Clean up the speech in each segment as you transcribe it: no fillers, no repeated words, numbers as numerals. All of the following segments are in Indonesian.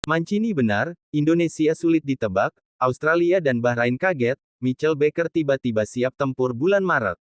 Mancini benar, Indonesia sulit ditebak, Australia dan Bahrain kaget, Mitchell Baker tiba-tiba siap tempur bulan Maret.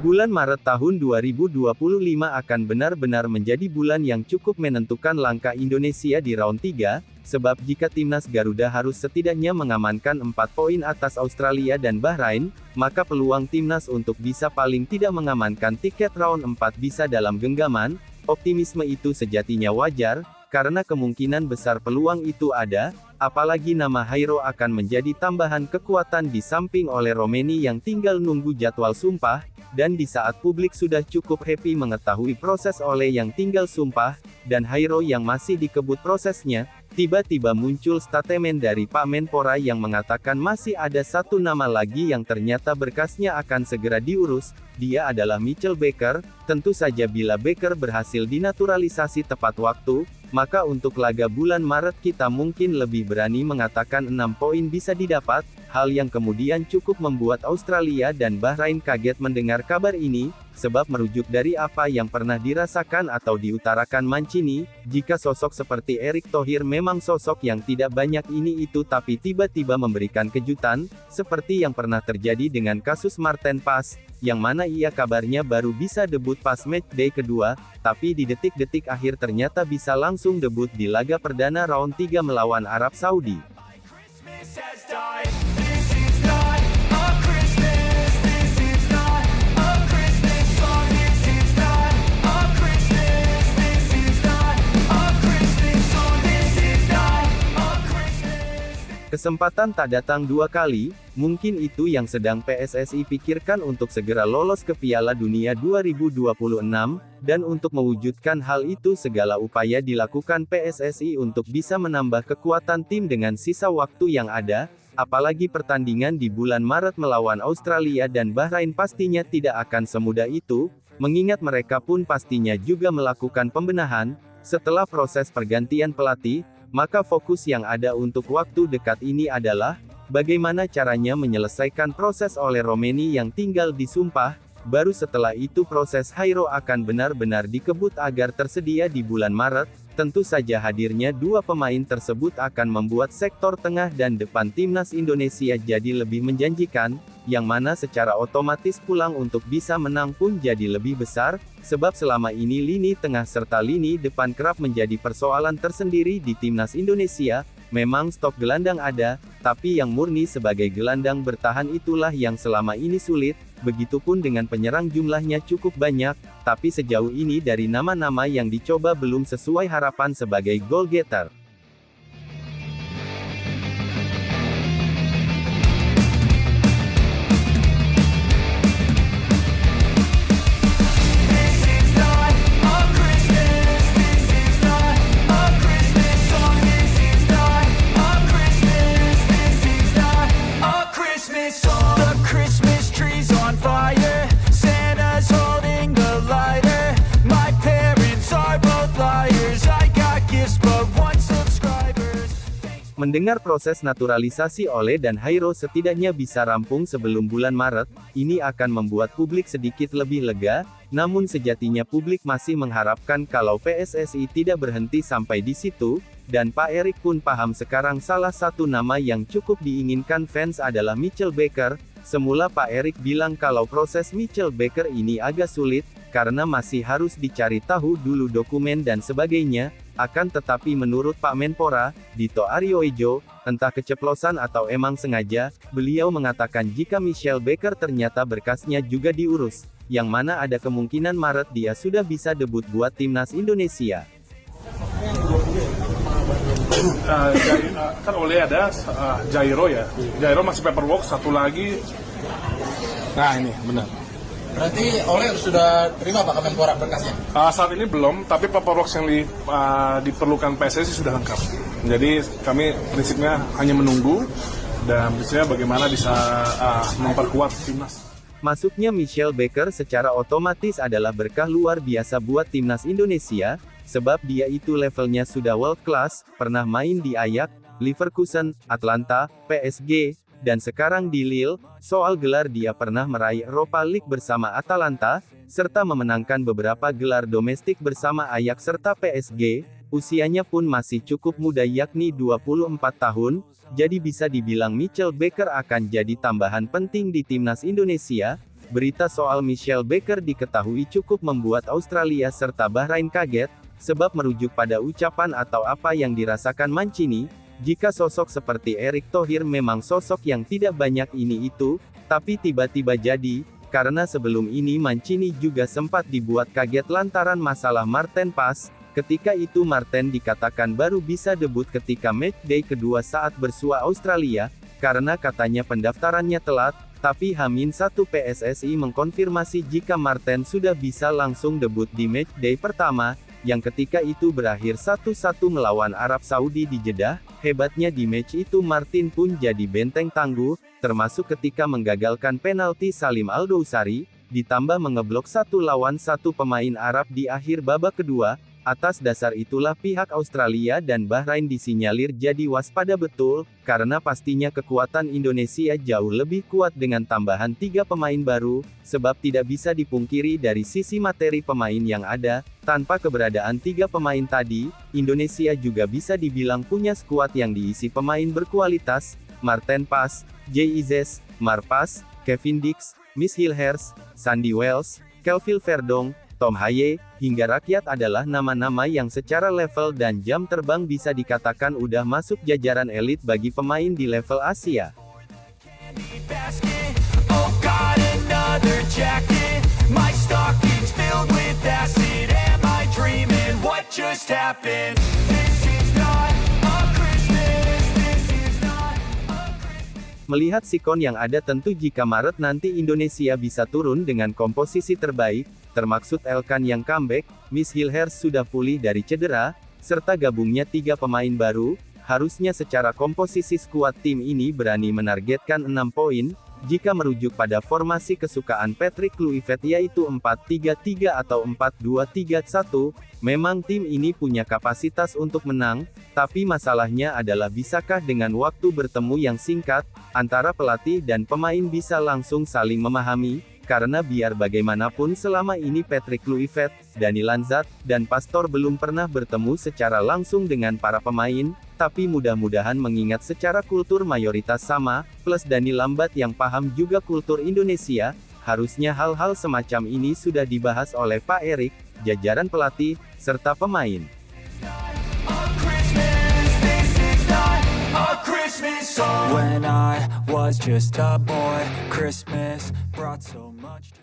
Bulan Maret tahun 2025 akan benar-benar menjadi bulan yang cukup menentukan langkah Indonesia di round 3, sebab jika timnas Garuda harus setidaknya mengamankan 4 poin atas Australia dan Bahrain, maka peluang timnas untuk bisa paling tidak mengamankan tiket round 4 bisa dalam genggaman. Optimisme itu sejatinya wajar, karena kemungkinan besar peluang itu ada, apalagi nama Hairo akan menjadi tambahan kekuatan di samping oleh Romeni yang tinggal nunggu jadwal sumpah. Dan di saat publik sudah cukup happy mengetahui proses Ole yang tinggal sumpah, dan Hairo yang masih dikebut prosesnya, tiba-tiba muncul statement dari Pak Menpora yang mengatakan masih ada satu nama lagi yang ternyata berkasnya akan segera diurus, dia adalah Mitchell Baker. Tentu saja bila Baker berhasil dinaturalisasi tepat waktu, maka untuk laga bulan Maret kita mungkin lebih berani mengatakan 6 poin bisa didapat. Hal yang kemudian cukup membuat Australia dan Bahrain kaget mendengar kabar ini, sebab merujuk dari apa yang pernah dirasakan atau diutarakan Mancini, jika sosok seperti Erick Thohir memang sosok yang tidak banyak ini itu tapi tiba-tiba memberikan kejutan, seperti yang pernah terjadi dengan kasus Marten Pas, yang mana ia kabarnya baru bisa debut pas matchday kedua, tapi di detik-detik akhir ternyata bisa langsung debut di laga perdana round 3 melawan Arab Saudi. Kesempatan tak datang dua kali, mungkin itu yang sedang PSSI pikirkan untuk segera lolos ke Piala Dunia 2026, dan untuk mewujudkan hal itu segala upaya dilakukan PSSI untuk bisa menambah kekuatan tim dengan sisa waktu yang ada, apalagi pertandingan di bulan Maret melawan Australia dan Bahrain pastinya tidak akan semudah itu, mengingat mereka pun pastinya juga melakukan pembenahan, setelah proses pergantian pelatih. Maka fokus yang ada untuk waktu dekat ini adalah, bagaimana caranya menyelesaikan proses oleh Romeni yang tinggal disumpah, baru setelah itu proses Hairo akan benar-benar dikebut agar tersedia di bulan Maret. Tentu saja hadirnya dua pemain tersebut akan membuat sektor tengah dan depan timnas Indonesia jadi lebih menjanjikan, yang mana secara otomatis pulang untuk bisa menang pun jadi lebih besar, sebab selama ini lini tengah serta lini depan kerap menjadi persoalan tersendiri di timnas Indonesia. Memang stok gelandang ada, tapi yang murni sebagai gelandang bertahan itulah yang selama ini sulit, begitupun dengan penyerang jumlahnya cukup banyak, tapi sejauh ini dari nama-nama yang dicoba belum sesuai harapan sebagai goal getter. Mendengar proses naturalisasi Ole dan Hairo setidaknya bisa rampung sebelum bulan Maret, ini akan membuat publik sedikit lebih lega, namun sejatinya publik masih mengharapkan kalau PSSI tidak berhenti sampai di situ, dan Pak Erick pun paham sekarang salah satu nama yang cukup diinginkan fans adalah Mitchell Baker. Semula Pak Erick bilang kalau proses Mitchell Baker ini agak sulit, karena masih harus dicari tahu dulu dokumen dan sebagainya. Akan tetapi menurut Pak Menpora, Dito Aryoejo, entah keceplosan atau emang sengaja, beliau mengatakan jika Mitchell Baker ternyata berkasnya juga diurus, yang mana ada kemungkinan Maret dia sudah bisa debut buat timnas Indonesia. Kan Ole ada Jairo ya, Jairo masih paperwork, satu lagi, nah ini benar. Berarti Ole sudah terima Pak Kemenpora berkasnya? Saat ini belum, tapi paperwork yang diperlukan PSSI sudah lengkap. Jadi kami prinsipnya hanya menunggu, dan prinsipnya bagaimana bisa memperkuat timnas. Masuknya Mitchell Baker secara otomatis adalah berkah luar biasa buat timnas Indonesia, sebab dia itu levelnya sudah world class, pernah main di Ajax, Leverkusen, Atlanta, PSG, dan sekarang di Lille. Soal gelar, dia pernah meraih Europa League bersama Atalanta, serta memenangkan beberapa gelar domestik bersama Ajax serta PSG. Usianya pun masih cukup muda, yakni 24 tahun, jadi bisa dibilang Michel Baker akan jadi tambahan penting di timnas Indonesia. Berita soal Michel Baker diketahui cukup membuat Australia serta Bahrain kaget, sebab merujuk pada ucapan atau apa yang dirasakan Mancini, jika sosok seperti Erick Thohir memang sosok yang tidak banyak ini itu, tapi tiba-tiba jadi, karena sebelum ini Mancini juga sempat dibuat kaget lantaran masalah Marten Pas. Ketika itu Marten dikatakan baru bisa debut ketika matchday kedua saat bersua Australia, karena katanya pendaftarannya telat, tapi H-1 PSSI mengkonfirmasi jika Marten sudah bisa langsung debut di matchday pertama, yang ketika itu berakhir 1-1 melawan Arab Saudi di Jeddah. Hebatnya di match itu Martin pun jadi benteng tangguh, termasuk ketika menggagalkan penalti Salim Aldousari, ditambah mengeblok 1-1 pemain Arab di akhir babak kedua. Atas dasar itulah pihak Australia dan Bahrain disinyalir jadi waspada betul, karena pastinya kekuatan Indonesia jauh lebih kuat dengan tambahan 3 pemain baru, sebab tidak bisa dipungkiri dari sisi materi pemain yang ada, tanpa keberadaan 3 pemain tadi, Indonesia juga bisa dibilang punya skuad yang diisi pemain berkualitas, Marten Pas, J.Izes, Marpas, Kevin Dix, Michel Hers, Sandy Wells, Kelvin Verdong, Tom Haye, hingga rakyat adalah nama-nama yang secara level dan jam terbang bisa dikatakan udah masuk jajaran elit bagi pemain di level Asia. Melihat sikon yang ada, tentu jika Maret nanti Indonesia bisa turun dengan komposisi terbaik, termaksud Elkan yang comeback, Michel Hers sudah pulih dari cedera, serta gabungnya 3 pemain baru, harusnya secara komposisi skuad tim ini berani menargetkan 6 poin, jika merujuk pada formasi kesukaan Patrick Kluivert yaitu 4-3-3 atau 4-2-3-1, memang tim ini punya kapasitas untuk menang, tapi masalahnya adalah bisakah dengan waktu bertemu yang singkat, antara pelatih dan pemain bisa langsung saling memahami, karena biar bagaimanapun selama ini Patrick Kluivert, Dani Lanzat, dan Pastor belum pernah bertemu secara langsung dengan para pemain, tapi mudah-mudahan mengingat secara kultur mayoritas sama, plus Dani Lambat yang paham juga kultur Indonesia, harusnya hal-hal semacam ini sudah dibahas oleh Pak Erik, jajaran pelatih, serta pemain.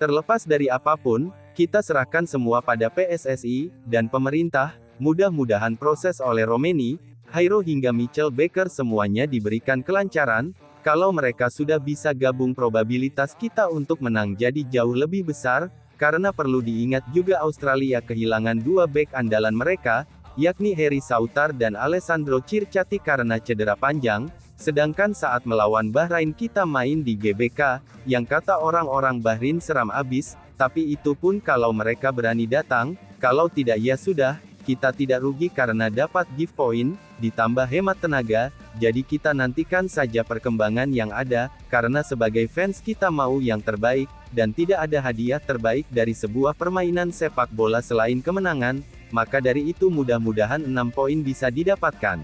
Terlepas dari apapun, kita serahkan semua pada PSSI dan pemerintah. Mudah-mudahan proses oleh Romeni, Hairo hingga Michel Baker semuanya diberikan kelancaran. Kalau mereka sudah bisa gabung, probabilitas kita untuk menang jadi jauh lebih besar, karena perlu diingat juga Australia kehilangan 2 bek andalan mereka, yakni Harry Sautar dan Alessandro Circati karena cedera panjang. Sedangkan saat melawan Bahrain kita main di GBK, yang kata orang-orang Bahrain seram abis, tapi itu pun kalau mereka berani datang, kalau tidak ya sudah, kita tidak rugi karena dapat gift point, ditambah hemat tenaga, jadi kita nantikan saja perkembangan yang ada, karena sebagai fans kita mau yang terbaik, dan tidak ada hadiah terbaik dari sebuah permainan sepak bola selain kemenangan, maka dari itu mudah-mudahan 6 poin bisa didapatkan.